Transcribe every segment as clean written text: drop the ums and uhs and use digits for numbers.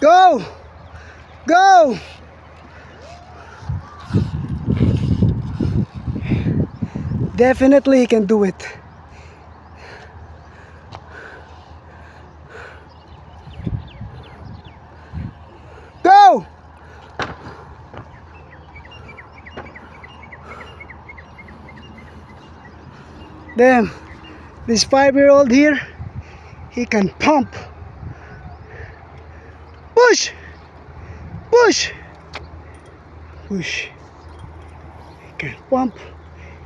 Go! Go! Definitely he can do it. Go! Damn, this 5-year-old here, he can pump. Push! Push! Push. He can pump.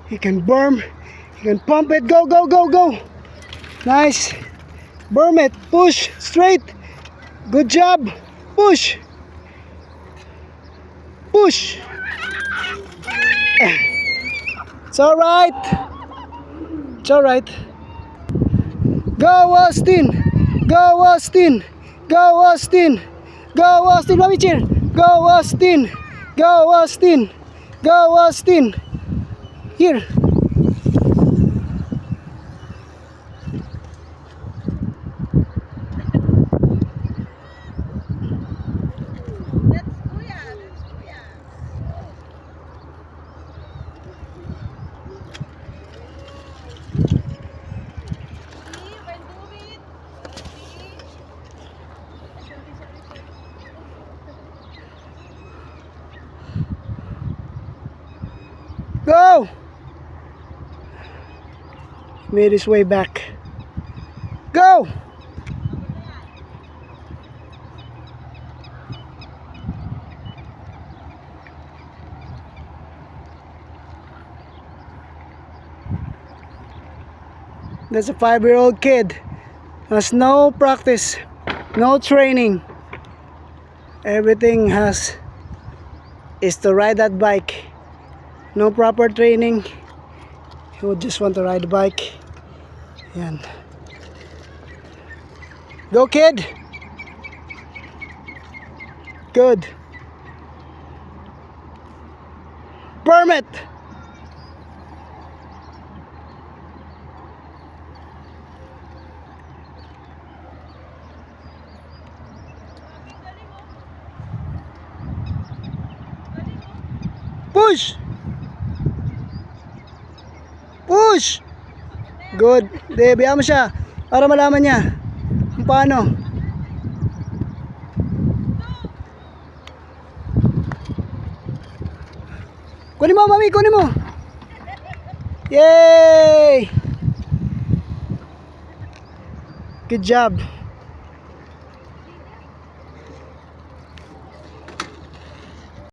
He can burn. He can pump it. Go, go, go, go. Nice. Burn it. Push. Straight. Good job. Push. Push. It's alright. It's alright. Go, Austin. Go, Austin. Go, Austin. Go, Austin. Let me cheer. Go, Austin. Go, Austin. Go, Austin. Here. Go! Made his way back. Go! That's a 5-year-old kid. Has no practice, no training. Everything has is to ride that bike. No proper training. He would just want to ride the bike. Yan. Go, kid. Good. Permit. Push. Push! Good. Biyaan mo siya para malaman niya kung paano. Kunin mo, mami, kunin mo. Yay! Good job.